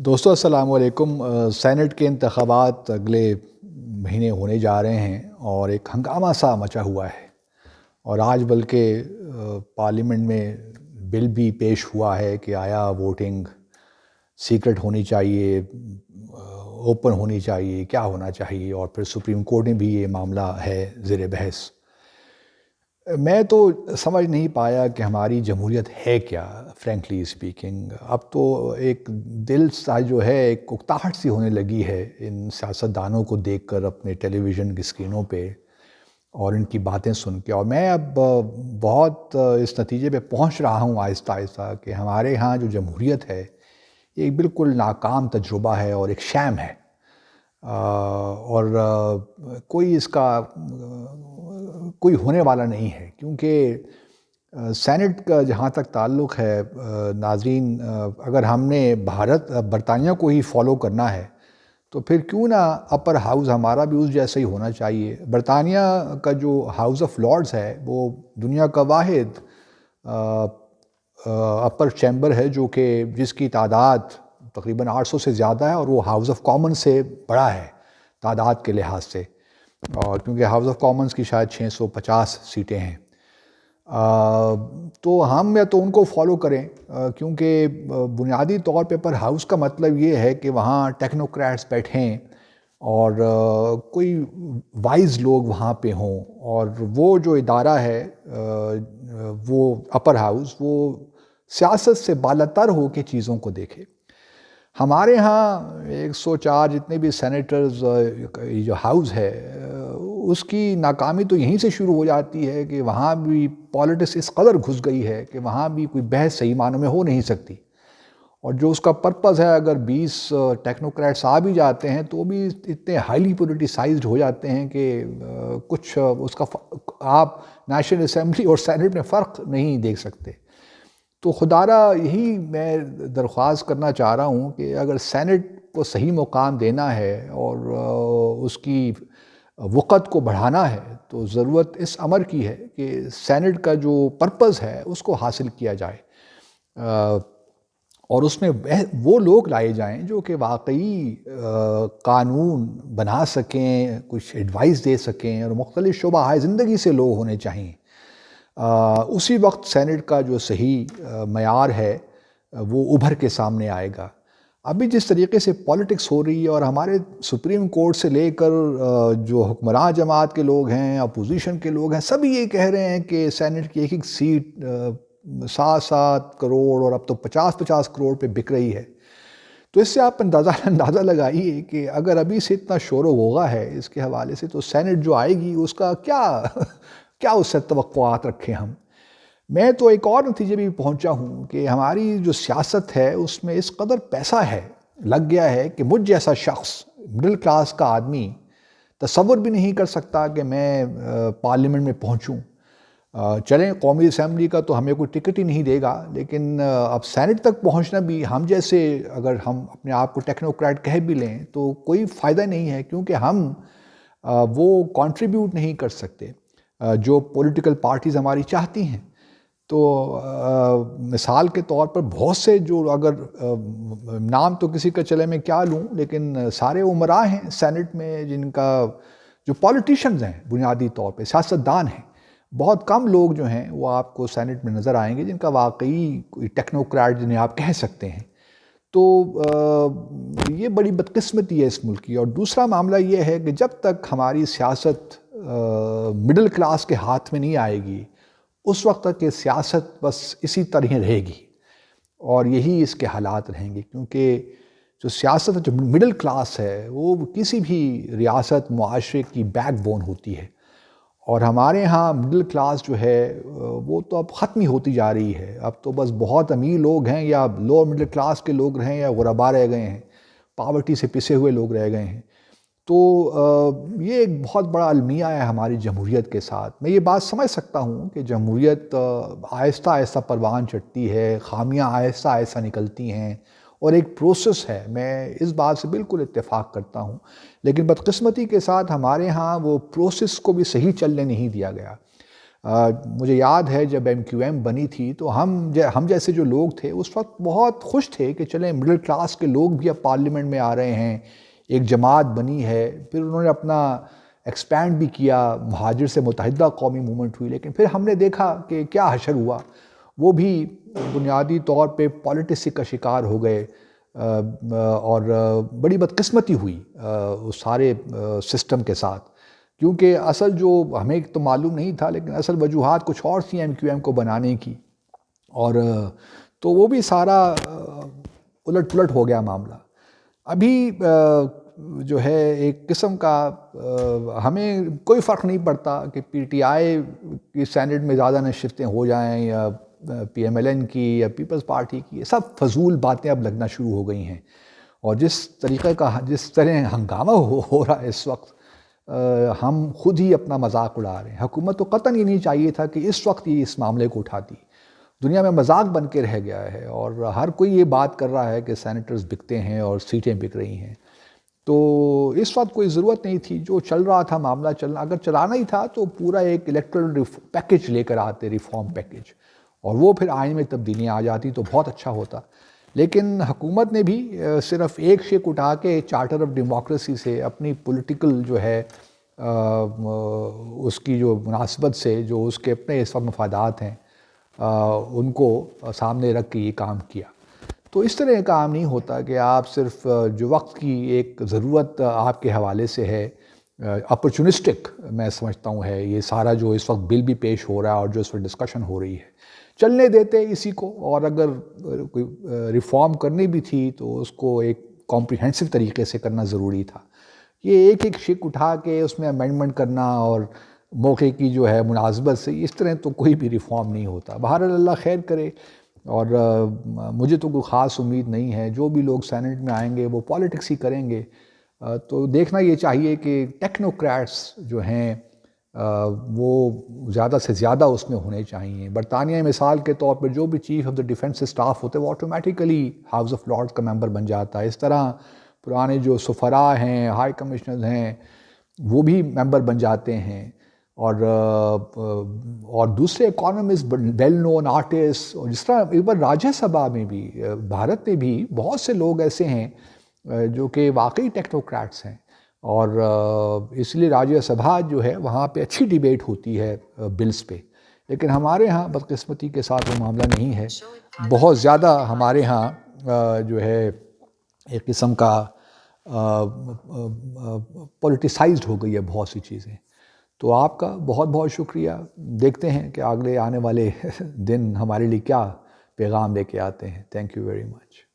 دوستو السلام علیکم۔ سینٹ کے انتخابات اگلے مہینے ہونے جا رہے ہیں اور ایک ہنگامہ سا مچا ہوا ہے، اور آج بلکہ پارلیمنٹ میں بل بھی پیش ہوا ہے کہ آیا ووٹنگ سیکرٹ ہونی چاہیے، اوپن ہونی چاہیے، کیا ہونا چاہیے، اور پھر سپریم کورٹ میں بھی یہ معاملہ ہے زیر بحث۔ میں تو سمجھ نہیں پایا کہ ہماری جمہوریت ہے کیا، فرینکلی اسپیکنگ۔ اب تو ایک دل سا جو ہے ایک اکتاہٹ سی ہونے لگی ہے ان سیاستدانوں کو دیکھ کر اپنے ٹیلی ویژن کی اسکرینوں پہ اور ان کی باتیں سن کے، اور میں اب بہت اس نتیجے پہ پہنچ رہا ہوں آہستہ آہستہ کہ ہمارے ہاں جو جمہوریت ہے یہ ایک بالکل ناکام تجربہ ہے اور ایک شام ہے، اور کوئی اس کا کوئی ہونے والا نہیں ہے، کیونکہ سینٹ کا جہاں تک تعلق ہے ناظرین، اگر ہم نے برطانیہ کو ہی فالو کرنا ہے تو پھر کیوں نہ اپر ہاؤس ہمارا بھی اس جیسا ہی ہونا چاہیے۔ برطانیہ کا جو ہاؤس آف لارڈز ہے وہ دنیا کا واحد اپر چیمبر ہے جو کہ جس کی تعداد تقریباً 800 سے زیادہ ہے، اور وہ ہاؤس آف کامنز سے بڑا ہے تعداد کے لحاظ سے، اور کیونکہ ہاؤس آف کامنز کی شاید 650 سیٹیں ہیں۔ تو ہم یا تو ان کو فالو کریں، کیونکہ بنیادی طور پہ پر ہاؤس کا مطلب یہ ہے کہ وہاں ٹیکنوکریٹس بیٹھیں اور کوئی وائز لوگ وہاں پہ ہوں، اور وہ جو ادارہ ہے وہ اپر ہاؤس وہ سیاست سے بالاتر ہو کے چیزوں کو دیکھے۔ ہمارے ہاں 104 جتنے بھی سینیٹرز جو ہاؤس ہے اس کی ناکامی تو یہیں سے شروع ہو جاتی ہے کہ وہاں بھی پالیٹکس اس قدر گھس گئی ہے کہ وہاں بھی کوئی بحث صحیح معنوں میں ہو نہیں سکتی، اور جو اس کا پرپز ہے اگر 20 ٹیکنوکریٹس آ بھی جاتے ہیں تو بھی اتنے ہائیلی پولیٹیسائزڈ ہو جاتے ہیں کہ کچھ اس کا آپ نیشنل اسمبلی اور سینٹ میں فرق نہیں دیکھ سکتے۔ تو خدارا یہی میں درخواست کرنا چاہ رہا ہوں کہ اگر سینٹ کو صحیح مقام دینا ہے اور اس کی وقت کو بڑھانا ہے تو ضرورت اس امر کی ہے کہ سینٹ کا جو پرپز ہے اس کو حاصل کیا جائے، اور اس میں وہ لوگ لائے جائیں جو کہ واقعی قانون بنا سکیں، کچھ ایڈوائس دے سکیں، اور مختلف شعبہ زندگی سے لوگ ہونے چاہیے۔ اسی وقت سینٹ کا جو صحیح معیار ہے وہ ابھر کے سامنے آئے گا۔ ابھی جس طریقے سے پالیٹکس ہو رہی ہے، اور ہمارے سپریم کورٹ سے لے کر جو حکمراں جماعت کے لوگ ہیں، اپوزیشن کے لوگ ہیں، سبھی یہ کہہ رہے ہیں کہ سینٹ کی ایک ایک سیٹ 7 کروڑ اور اب تو 50 کروڑ پہ بک رہی ہے۔ تو اس سے آپ اندازہ لگائیے کہ اگر ابھی سے اتنا شور و غوغا ہے اس کے حوالے سے، تو سینٹ جو آئے گی اس کا کیا اس سے توقعات رکھیں ہم۔ میں تو ایک اور نتیجے بھی پہنچا ہوں کہ ہماری جو سیاست ہے اس میں اس قدر پیسہ لگ گیا ہے کہ مجھ جیسا شخص، مڈل کلاس کا آدمی تصور بھی نہیں کر سکتا کہ میں پارلیمنٹ میں پہنچوں۔ چلیں قومی اسمبلی کا تو ہمیں کوئی ٹکٹ ہی نہیں دے گا، لیکن اب سینٹ تک پہنچنا بھی ہم جیسے، اگر ہم اپنے آپ کو ٹیکنوکریٹ کہہ بھی لیں تو کوئی فائدہ نہیں ہے، کیونکہ ہم وہ کنٹریبیوٹ نہیں کر سکتے جو پولیٹیکل پارٹیز ہماری چاہتی ہیں۔ تو مثال کے طور پر بہت سے جو، اگر نام تو کسی کا چلے میں کیا لوں، لیکن سارے عمراء ہیں سینٹ میں جن کا، جو پولیٹیشنز ہیں بنیادی طور پہ سیاستدان ہیں، بہت کم لوگ جو ہیں وہ آپ کو سینٹ میں نظر آئیں گے جن کا واقعی کوئی ٹیکنوکریٹ جنہیں آپ کہہ سکتے ہیں۔ تو یہ بڑی بدقسمتی ہے اس ملک کی۔ اور دوسرا معاملہ یہ ہے کہ جب تک ہماری سیاست مڈل کلاس کے ہاتھ میں نہیں آئے گی اس وقت تک یہ سیاست بس اسی طرح رہے گی، اور یہی اس کے حالات رہیں گے، کیونکہ جو سیاست جو مڈل کلاس ہے وہ کسی بھی ریاست معاشرے کی بیک بون ہوتی ہے، اور ہمارے ہاں مڈل کلاس جو ہے وہ تو اب ختم ہی ہوتی جا رہی ہے۔ اب تو بس بہت امیر لوگ ہیں یا لوور مڈل کلاس کے لوگ رہیں یا غربا رہ گئے ہیں، پاورٹی سے پسے ہوئے لوگ رہ گئے ہیں۔ تو یہ ایک بہت بڑا المیہ ہے ہماری جمہوریت کے ساتھ۔ میں یہ بات سمجھ سکتا ہوں کہ جمہوریت آہستہ آہستہ پروان چڑھتی ہے، خامیاں آہستہ آہستہ نکلتی ہیں، اور ایک پروسیس ہے، میں اس بات سے بالکل اتفاق کرتا ہوں، لیکن بدقسمتی کے ساتھ ہمارے ہاں وہ پروسیس کو بھی صحیح چلنے نہیں دیا گیا۔ مجھے یاد ہے جب MQM بنی تھی تو ہم جیسے جو لوگ تھے اس وقت بہت خوش تھے کہ چلیں مڈل کلاس کے لوگ بھی اب پارلیمنٹ میں آ رہے ہیں، ایک جماعت بنی ہے۔ پھر انہوں نے اپنا ایکسپینڈ بھی کیا، مہاجر سے متحدہ قومی موومنٹ ہوئی، لیکن پھر ہم نے دیکھا کہ کیا حشر ہوا، وہ بھی بنیادی طور پہ پالیٹکس کا شکار ہو گئے، اور بڑی بدقسمتی ہوئی اس سارے سسٹم کے ساتھ، کیونکہ اصل جو ہمیں تو معلوم نہیں تھا لیکن اصل وجوہات کچھ اور تھیں MQM کو بنانے کی، اور تو وہ بھی سارا الٹ پلٹ ہو گیا معاملہ۔ ابھی جو ہے ایک قسم کا ہمیں کوئی فرق نہیں پڑتا کہ PTI کی سینٹ میں زیادہ نشستیں ہو جائیں یا PMLN کی یا پیپلز پارٹی کی، یہ سب فضول باتیں اب لگنا شروع ہو گئی ہیں، اور جس طرح ہنگامہ ہو رہا ہے اس وقت، ہم خود ہی اپنا مذاق اڑا رہے ہیں۔ حکومت کو قطعاً یہ نہیں چاہیے تھا کہ اس وقت یہ اس معاملے کو اٹھاتی، دنیا میں مذاق بن کے رہ گیا ہے، اور ہر کوئی یہ بات کر رہا ہے کہ سینیٹرز بکتے ہیں اور سیٹیں بک رہی ہیں۔ تو اس وقت کوئی ضرورت نہیں تھی، جو چل رہا تھا معاملہ چلنا، اگر چلانا ہی تھا تو پورا ایک الیکٹرل پیکج لے کر آتے، ریفارم پیکج، اور وہ پھر آئین میں تبدیلیاں آ جاتی تو بہت اچھا ہوتا۔ لیکن حکومت نے بھی صرف ایک شق اٹھا کے چارٹر آف ڈیموکریسی سے اپنی پولیٹیکل جو ہے اس کی جو مناسبت سے جو اس کے اپنے اس وقت مفادات ہیں ان کو سامنے رکھ کے یہ کام کیا۔ تو اس طرح کام نہیں ہوتا کہ آپ صرف جو وقت کی ایک ضرورت آپ کے حوالے سے ہے، اپرچونسٹک میں سمجھتا ہوں ہے یہ سارا جو اس وقت بل بھی پیش ہو رہا ہے اور جو اس وقت ڈسکشن ہو رہی ہے، چلنے دیتے اسی کو، اور اگر کوئی ریفارم کرنی بھی تھی تو اس کو ایک کمپریہنسو طریقے سے کرنا ضروری تھا۔ یہ ایک شق اٹھا کے اس میں امینڈمنٹ کرنا اور موقع کی جو ہے مناسبت سے، اس طرح تو کوئی بھی ریفارم نہیں ہوتا۔ بہرحال اللہ خیر کرے، اور مجھے تو کوئی خاص امید نہیں ہے، جو بھی لوگ سینٹ میں آئیں گے وہ پالیٹکس ہی کریں گے۔ تو دیکھنا یہ چاہیے کہ ٹیکنوکریٹس جو ہیں وہ زیادہ سے زیادہ اس میں ہونے چاہیے۔ برطانیہ مثال کے طور پر جو بھی chief of the defence staff ہوتے وہ آٹومیٹیکلی ہاؤس آف لارڈز کا ممبر بن جاتا ہے۔ اس طرح پرانے جو سفراء ہیں، ہائی کمشنرز ہیں، وہ بھی ممبر بن جاتے ہیں، اور دوسرے اکانومسٹ، ویل نون آرٹسٹ، اور جس طرح ایون راجیہ سبھا میں بھی بھارت میں بھی بہت سے لوگ ایسے ہیں جو کہ واقعی ٹیکنوکریٹس ہیں، اور اس لیے راجیہ سبھا جو ہے وہاں پہ اچھی ڈیبیٹ ہوتی ہے بلز پہ، لیکن ہمارے ہاں بدقسمتی کے ساتھ وہ معاملہ نہیں ہے۔ بہت زیادہ ہمارے ہاں جو ہے ایک قسم کا پولیٹیسائزڈ ہو گئی ہے بہت سی چیزیں۔ تو آپ کا بہت بہت شکریہ، دیکھتے ہیں کہ اگلے آنے والے دن ہمارے لیے کیا پیغام لے کے آتے ہیں۔ Thank you very much.